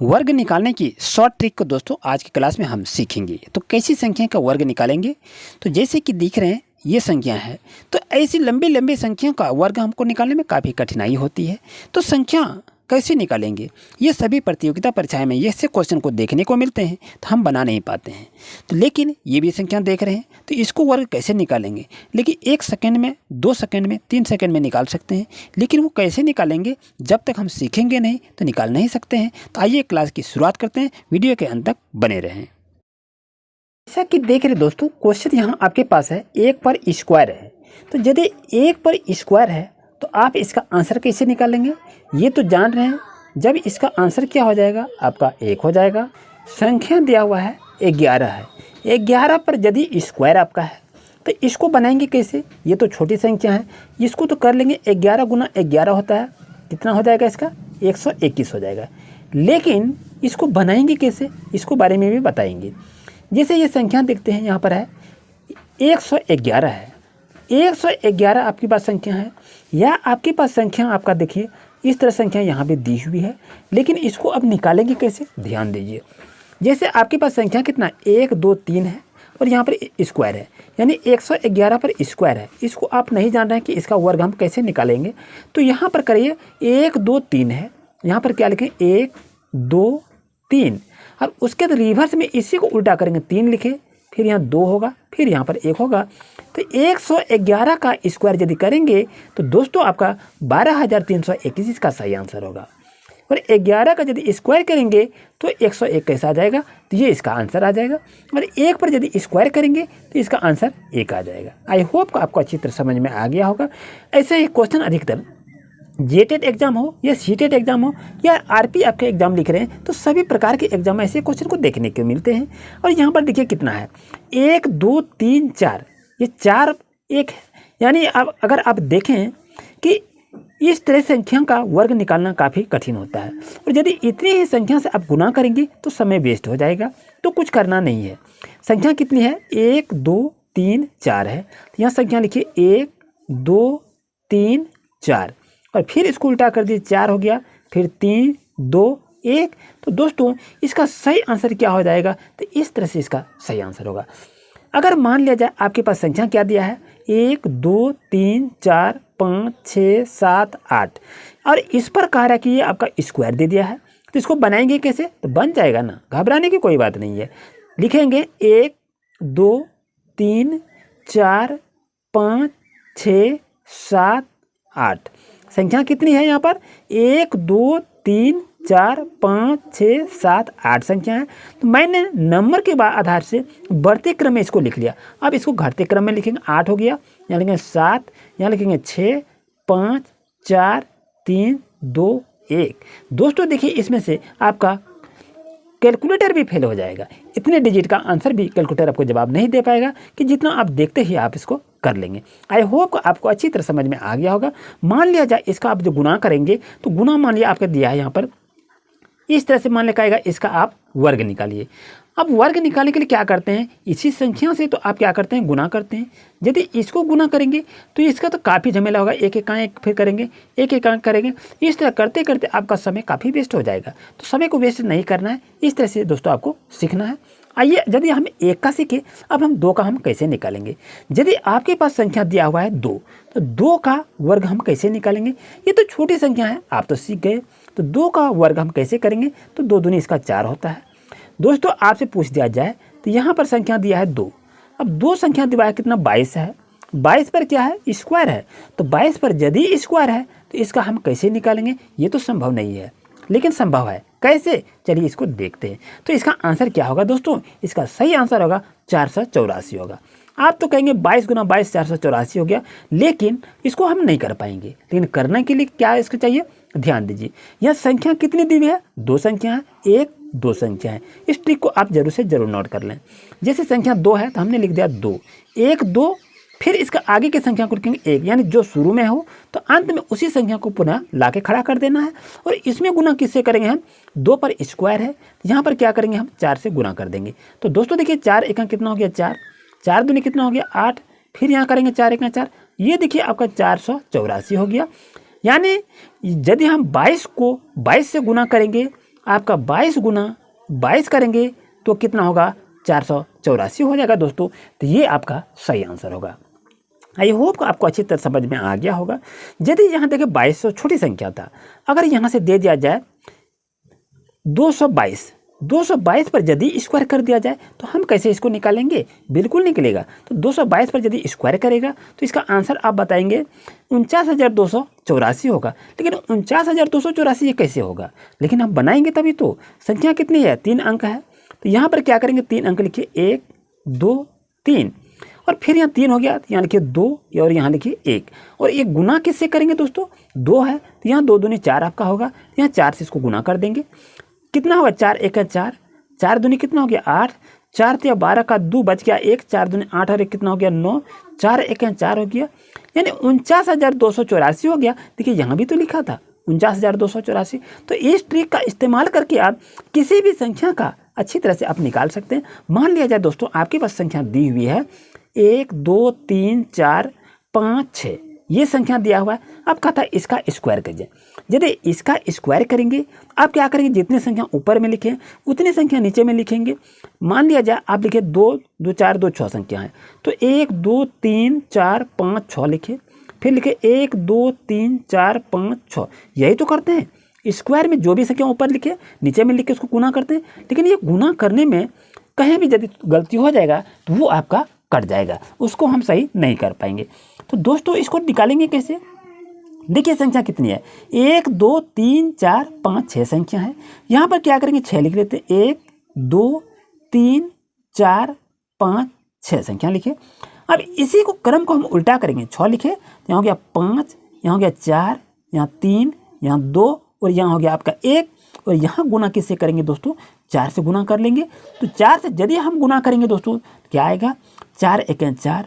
वर्ग निकालने की शॉर्ट ट्रिक को दोस्तों आज की क्लास में हम सीखेंगे। तो कैसी संख्या का वर्ग निकालेंगे, तो जैसे कि दिख रहे हैं ये संख्या है, तो ऐसी लंबी लंबी संख्याओं का वर्ग हमको निकालने में काफ़ी कठिनाई होती है। तो संख्या कैसे निकालेंगे, ये सभी प्रतियोगिता परीक्षाएं में ये से क्वेश्चन को देखने को मिलते हैं, तो हम बना नहीं पाते हैं। तो लेकिन ये भी संख्या देख रहे हैं, तो इसको वर्ग कैसे निकालेंगे, लेकिन 1 सेकंड में, 2 सेकंड में, 3 सेकंड में निकाल सकते हैं। लेकिन वो कैसे निकालेंगे, जब तक हम सीखेंगे नहीं तो निकाल नहीं सकते हैं। तो आइए क्लास की शुरुआत करते हैं, वीडियो के अंत तक बने रहें। जैसा कि देख रहे दोस्तों, क्वेश्चन यहाँ आपके पास है 1 पर स्क्वायर है। तो यदि 1 पर स्क्वायर है तो आप इसका आंसर कैसे निकालेंगे, ये तो जान रहे हैं। जब इसका आंसर क्या हो जाएगा, आपका 1 हो जाएगा। संख्या दिया हुआ है 11 है, 11 पर यदि स्क्वायर आपका है तो इसको बनाएंगे कैसे, ये तो छोटी संख्या है, इसको तो कर लेंगे 11 गुना 11 होता है, कितना हो जाएगा इसका 121 हो जाएगा। लेकिन इसको बनाएंगे कैसे, इसको बारे में भी बताएंगे। जैसे ये संख्या देखते हैं, यहाँ पर है 111 है, 111 आपके पास संख्या है, या आपके पास संख्या आपका देखिए इस तरह संख्या यहाँ पे दी हुई है। लेकिन इसको अब निकालेंगे कैसे, ध्यान दीजिए। जैसे आपके पास संख्या कितना 1 2 3 है और यहाँ पर स्क्वायर है, यानी 111 पर स्क्वायर है। इसको आप नहीं जान रहे हैं कि इसका वर्ग हम कैसे निकालेंगे, तो यहाँ पर करिए 1 2 3 है, यहाँ पर क्या लिखें 1 2 3, और उसके बाद रिवर्स में इसी को उल्टा करेंगे, 3 लिखे, फिर यहाँ 2 होगा, फिर यहाँ पर 1 होगा। तो 111 का स्क्वायर यदि करेंगे तो दोस्तों आपका 12,321 इसका सही आंसर होगा। और 11 का यदि स्क्वायर करेंगे तो 101 कैसा आ जाएगा, तो ये इसका आंसर आ जाएगा। और 1 पर यदि स्क्वायर करेंगे तो इसका आंसर 1 आ जाएगा। आई होप आपको अच्छी तरह समझ में आ गया होगा। ऐसे ही क्वेश्चन अधिकतर जेटेड एग्जाम हो या सीटेड एग्जाम हो या आरपी आपके एग्जाम लिख रहे हैं, तो सभी प्रकार के एग्जाम ऐसे क्वेश्चन को देखने को मिलते हैं। और यहाँ पर देखिए कितना है 1 2 3 4, ये 4 1 है। यानी अब अगर आप देखें कि इस तरह संख्या का वर्ग निकालना काफ़ी कठिन होता है, और यदि इतनी ही संख्या से आप गुना करेंगे तो समय वेस्ट हो जाएगा। तो कुछ करना नहीं है। संख्या कितनी है 1 2 3 4 है, तो यहाँ संख्या लिखिए 1 2 3 4, और फिर इसको उल्टा कर दिए 4 हो गया, फिर 3 2 1। तो दोस्तों इसका सही आंसर क्या हो जाएगा, तो इस तरह से इसका सही आंसर होगा। अगर मान लिया जाए आपके पास संख्या क्या दिया है 1 2 3 4 5 6 7 8, और इस पर कह रहा है कि ये आपका स्क्वायर दे दिया है, तो इसको बनाएंगे कैसे, तो बन जाएगा ना, घबराने की कोई बात नहीं है। लिखेंगे 1 2 3 4 5 6 7 8। संख्या कितनी है यहाँ पर 1 2 3 4 5 6 7 8 संख्या है। तो मैंने नंबर के आधार से बढ़ते क्रम में इसको लिख लिया। अब इसको घटते क्रम में लिखेंगे, 8 हो गया, यहाँ लिखेंगे 7, यहाँ लिखेंगे 6 5 4 3 2 1। दोस्तों देखिए इसमें से आपका कैलकुलेटर भी फेल हो जाएगा। इतने डिजिट का आंसर भी कैलकुलेटर आपको जवाब नहीं दे पाएगा, कि जितना आप देखते ही आप इसको कर लेंगे। आई होप आपको अच्छी तरह समझ में आ गया होगा। मान लिया जाए इसका आप जो गुना करेंगे, तो गुना मान लिया आपका दिया है यहाँ पर इस तरह से, मान लिया आएगा, इसका आप वर्ग निकालिए। अब वर्ग निकालने के लिए क्या करते हैं, इसी संख्या से तो आप क्या करते हैं, गुना करते हैं। यदि इसको गुना करेंगे तो इसका तो काफ़ी झमेला होगा, एक एक अंक फिर करेंगे, एक एक अंक करेंगे, इस तरह करते करते आपका समय काफ़ी वेस्ट हो जाएगा। तो समय को वेस्ट नहीं करना है, इस तरह से दोस्तों आपको सीखना है। आइए, यदि हम 1 का सीखे, अब हम 2 का हम कैसे निकालेंगे। यदि आपके पास संख्या दिया हुआ है 2, तो 2 का वर्ग हम कैसे निकालेंगे, ये तो छोटी संख्या है, आप तो सीख गए। तो 2 का वर्ग हम कैसे करेंगे, तो 2 दूनी इसका 4 होता है। दोस्तों आपसे पूछ दिया जाए तो यहाँ पर संख्या दिया है 2, अब 2 संख्या दिया है कितना 22 है, 22 पर क्या है स्क्वायर है, तो 22 पर यदि स्क्वायर है तो इसका हम कैसे निकालेंगे, ये तो संभव नहीं है, लेकिन संभव है। कैसे, चलिए इसको देखते हैं। तो इसका आंसर क्या होगा दोस्तों, इसका सही आंसर होगा 484 होगा। आप तो कहेंगे 22 गुना 22 484 हो गया, लेकिन इसको हम नहीं कर पाएंगे। लेकिन करने के लिए क्या इसको चाहिए, ध्यान दीजिए। यह संख्या कितनी दी हुई है, 2 संख्या है, 1 2 संख्या है। इस ट्रिक को आप जरूर से जरूर नोट कर लें। जैसे संख्या 2 है तो हमने लिख दिया 2 1 2, फिर इसका आगे की संख्या को लिखेंगे 1, यानी जो शुरू में हो तो अंत में उसी संख्या को पुनः लाके खड़ा कर देना है। और इसमें गुना किससे करेंगे हम, 2 पर स्क्वायर है, तो यहाँ पर क्या करेंगे हम 4 से गुना कर देंगे। तो दोस्तों देखिए 4 1 कितना हो गया 4, 4 दूनी कितना हो गया 8, फिर यहाँ करेंगे 4 1 4, ये देखिए आपका 484 हो गया। यानी यदि हम 22 को 22 से गुना करेंगे आपका 22 गुना 22 करेंगे तो कितना होगा, 484 हो जाएगा दोस्तों। तो ये आपका सही आंसर होगा। आई होप आपको अच्छी तरह समझ में आ गया होगा। यदि यहाँ देखिए 2200 छोटी संख्या था, अगर यहाँ से दे दिया जाए 222 पर यदि स्क्वायर कर दिया जाए तो हम कैसे इसको निकालेंगे, बिल्कुल निकलेगा। तो 222 पर यदि स्क्वायर करेगा तो इसका आंसर आप बताएंगे 49,284 होगा। लेकिन 49,284 ये कैसे होगा, लेकिन हम बनाएंगे तभी तो। संख्या कितनी है, 3 अंक है। तो यहाँ पर क्या करेंगे, 3 अंक लिखिए, 1 2 3, और फिर यहाँ 3 हो गया तो यहाँ लिखिए 2 और यहाँ लिखिए 1। और ये गुना किससे करेंगे दोस्तों, 2 है तो यहाँ 2 दूनी 4 आपका होगा, यहाँ 4 से इसको गुना कर देंगे। कितना होगा, 4 1 है 4, 4 दूनी कितना हो गया 8, 4 या 12 का 2 बच गया 1, 4 दूनी 8 और 1 कितना हो गया 9, 4 1 है 4 हो गया, यानी 49,284 हो गया। देखिए यहाँ भी तो लिखा था 49,284। तो इस ट्रिक का इस्तेमाल करके आप किसी भी संख्या का अच्छी तरह से आप निकाल सकते हैं। मान लिया जाए दोस्तों आपके पास संख्या दी हुई है 1 2 3 4 5 6, ये संख्या दिया हुआ है। अब कहा था इसका स्क्वायर कीजिए। यदि इसका स्क्वायर करेंगे आप क्या करेंगे, जितनी संख्या ऊपर में लिखे उतनी संख्या नीचे में लिखेंगे। मान लिया जाए आप लिखे 2 2 4 2 6 संख्या है, तो 1 2 3 4 5 6 लिखे, फिर लिखे 1 2 3 4 5 6। यही तो करते हैं, स्क्वायर में जो भी संख्या ऊपर लिखे नीचे में लिख के उसको गुना करते हैं। लेकिन ये गुना करने में कहीं भी यदि गलती हो जाएगा तो वो आपका कट जाएगा, उसको हम सही नहीं कर पाएंगे। तो दोस्तों इसको निकालेंगे कैसे, देखिए संख्या कितनी है, 1 2 3 4 5 6 संख्या है। यहाँ पर क्या करेंगे, 6 लिख लेते हैं, 1 2 3 4 5 6 संख्या लिखे। अब इसी को क्रम को हम उल्टा करेंगे, 6 लिखे, यहाँ हो गया 5, यहाँ हो गया 4, यहाँ 3, यहाँ 2 और यहाँ हो गया आपका 1। और यहाँ गुना किससे करेंगे दोस्तों, 4 से गुना कर लेंगे। तो 4 से यदि हम गुना करेंगे दोस्तों क्या आएगा, 4 1 है 4,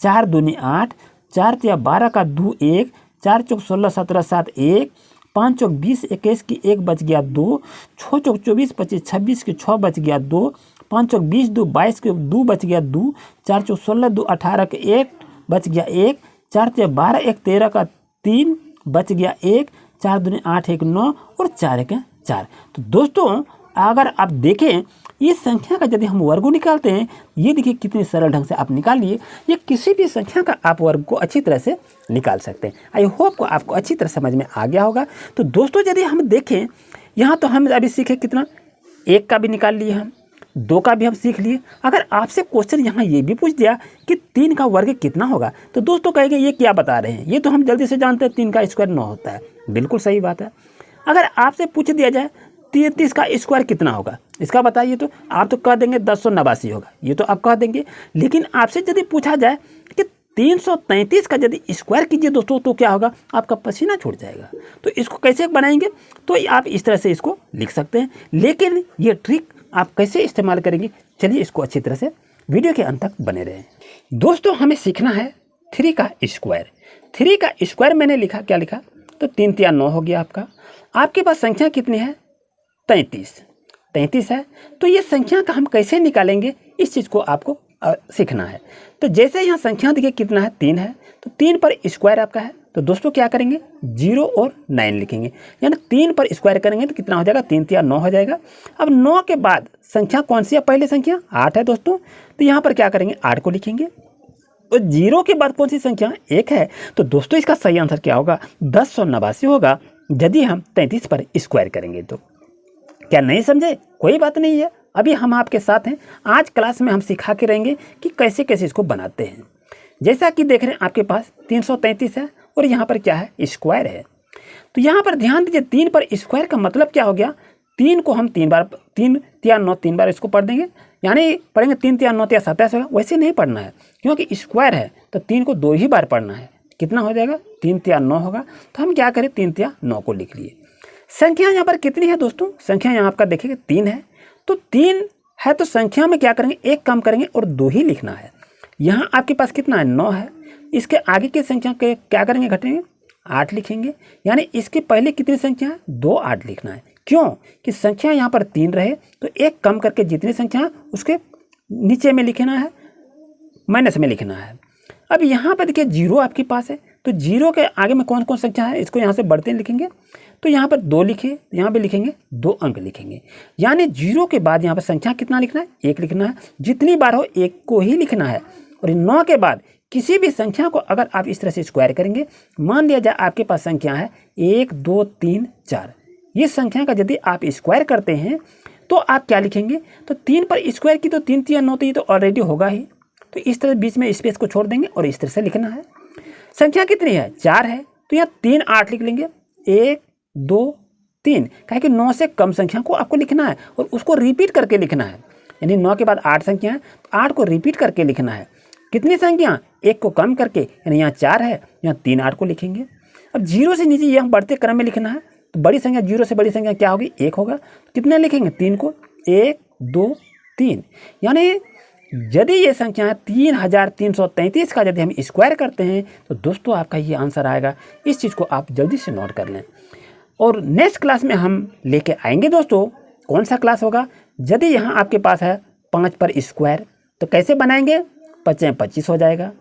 4 दूनी 8, 4 या 12 का 2 1, 4 चौक 16 17 7 1, 5 चौक 20 21 की 1 बच गया 2, 6 चौक 24 25 26 की 6 बच गया 2, 5 चौक 20 2 22 के 2 बच गया 2, 4 चौक 16 2 18 के 1 बच गया 1, 4 या 12 1 13 का 3 बच गया 1, 4 दूनी 8 1 9 और 4 1 4। तो दोस्तों अगर आप देखें इस संख्या का यदि हम वर्ग निकालते हैं, ये देखिए कितने सरल ढंग से आप निकाल लिए। ये किसी भी संख्या का आप वर्ग को अच्छी तरह से निकाल सकते हैं। आई होप को आपको अच्छी तरह समझ में आ गया होगा। तो दोस्तों यदि हम देखें यहाँ तो हम अभी सीखे कितना, 1 का भी निकाल लिए, हम 2 का भी हम सीख लिए। अगर आपसे क्वेश्चन यहाँ ये भी पूछ दिया कि 3 का वर्ग कितना होगा, तो दोस्तों कहेंगे ये क्या बता रहे हैं, ये तो हम जल्दी से जानते हैं 3 का स्क्वायर 9 होता है। बिल्कुल सही बात है। अगर आपसे पूछ दिया जाए 33 का स्क्वायर कितना होगा, इसका बताइए, तो आप तो कह देंगे 1089 होगा, ये तो आप कह देंगे। लेकिन आपसे यदि पूछा जाए कि 333 का यदि स्क्वायर कीजिए दोस्तों तो क्या होगा, आपका पसीना छूट जाएगा। तो इसको कैसे बनाएंगे, तो आप इस तरह से इसको लिख सकते हैं। लेकिन ये ट्रिक आप कैसे इस्तेमाल करेंगे, चलिए इसको अच्छी तरह से वीडियो के अंत तक बने रहें। दोस्तों हमें सीखना है 3 का स्क्वायर। 3 का स्क्वायर मैंने लिखा, क्या लिखा, तो 3 3 9 हो गया आपका। आपके पास संख्या कितनी है, 33 है। तो ये संख्या का हम कैसे निकालेंगे, इस चीज़ को आपको सीखना है। तो जैसे यहाँ संख्या देखिए कितना है, 3 है, तो 3 पर स्क्वायर आपका है, तो दोस्तों क्या करेंगे 0 और 9 लिखेंगे, यानी 3 पर स्क्वायर करेंगे तो कितना हो जाएगा, 3 3 9 हो जाएगा। अब 9 के बाद संख्या कौन सी है, पहले संख्या 8 है दोस्तों, तो यहाँ पर क्या करेंगे 8 को लिखेंगे। और 0 के बाद कौन सी संख्या 1 है, तो दोस्तों इसका सही आंसर क्या होगा, 1089 होगा यदि हम 33 पर स्क्वायर करेंगे। तो क्या नहीं समझे, कोई बात नहीं है, अभी हम आपके साथ हैं। आज क्लास में हम सिखा के रहेंगे कि कैसे कैसे इसको बनाते हैं। जैसा कि देख रहे हैं आपके पास 333 है और यहाँ पर क्या है, स्क्वायर है। तो यहाँ पर ध्यान दीजिए 3 पर स्क्वायर का मतलब क्या हो गया, 3 को हम 3 बार 3 3 9 3 बार इसको पढ़ देंगे, यानी पढ़ेंगे 3 3 9 3 27 होगा। वैसे नहीं पढ़ना है क्योंकि स्क्वायर है, तो 3 को 2 ही बार पढ़ना है। कितना हो जाएगा, 3 3 9 होगा। तो हम क्या करें, 3 3 9 को लिख लिए। संख्या यहाँ पर कितनी है दोस्तों, संख्या यहाँ आपका देखिए 3 है, तो 3 है तो संख्या में क्या करेंगे, 1 कम करेंगे और 2 ही लिखना है। यहाँ आपके पास कितना है, 9 है, इसके आगे की संख्या के क्या करेंगे, घटेंगे, 8 लिखेंगे। यानी इसके पहले कितनी संख्या है, 2 8 लिखना है। क्यों कि संख्या यहाँ पर 3 रहे, तो 1 कम करके जितनी संख्या है उसके नीचे में लिखना है, माइनस में लिखना है। अब यहाँ पर देखिए 0 आपके पास है, तो 0 के आगे में कौन कौन संख्या है, इसको यहाँ से बढ़ते लिखेंगे। तो यहाँ पर 2 लिखे, यहाँ पे लिखेंगे 2 अंक लिखेंगे, यानी 0 के बाद यहाँ पर संख्या कितना लिखना है, 1 लिखना है। जितनी बार हो 1 को ही लिखना है। और 9 के बाद किसी भी संख्या को अगर आप इस तरह से स्क्वायर करेंगे, मान लिया जाए आपके पास संख्या है 1 2 3 4, ये संख्या का यदि आप स्क्वायर करते हैं तो आप क्या लिखेंगे, तो 3 पर स्क्वायर की तो 3 3 9, तो ये तो ऑलरेडी होगा ही, तो इस तरह बीच में स्पेस को छोड़ देंगे और इस तरह से लिखना है। संख्या कितनी है, 4 है, तो यहाँ 3 8 लिख लेंगे, 1 2 3, कहे कि 9 से कम संख्या को आपको लिखना है और उसको रिपीट करके लिखना है। यानी 9 के बाद 8 संख्या है, तो 8 को रिपीट करके लिखना है। कितनी संख्या, 1 को कम करके, यानी यहाँ 4 है, यहाँ 3 8 को लिखेंगे। अब 0 से नीचे ये हम बढ़ते क्रम में लिखना है, तो बड़ी संख्या 0 से बड़ी संख्या क्या होगी, 1 होगा। तो कितने लिखेंगे, 3 को, 1 2 3, यानी यदि ये संख्या है 3333 का यदि हम स्क्वायर करते हैं तो दोस्तों आपका ये आंसर आएगा। इस चीज़ को आप जल्दी से नोट कर लें। और नेक्स्ट क्लास में हम लेके आएंगे दोस्तों, कौन सा क्लास होगा, यदि यहाँ आपके पास है 5 पर स्क्वायर तो कैसे बनाएंगे, 5 25 हो जाएगा।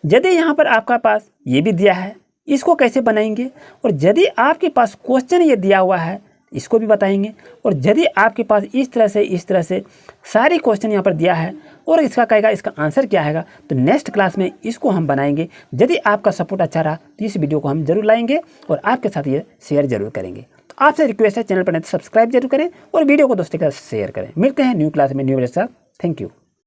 यदि यहाँ पर आपका पास ये भी दिया है, इसको कैसे बनाएंगे, और यदि आपके पास क्वेश्चन ये दिया हुआ है इसको भी बताएंगे। और यदि आपके पास इस तरह से सारी क्वेश्चन यहाँ पर दिया है और इसका कहेगा इसका आंसर क्या है, तो नेक्स्ट क्लास में इसको हम बनाएंगे। यदि आपका सपोर्ट अच्छा रहा तो इस वीडियो को हम जरूर लाएंगे और आपके साथ ये शेयर जरूर करेंगे। तो आपसे रिक्वेस्ट है, चैनल पर नहीं तो सब्सक्राइब जरूर करें और वीडियो को दोस्तों के साथ शेयर करें। मिलते हैं न्यू क्लास में न्यू वीडियो के साथ। Thank you.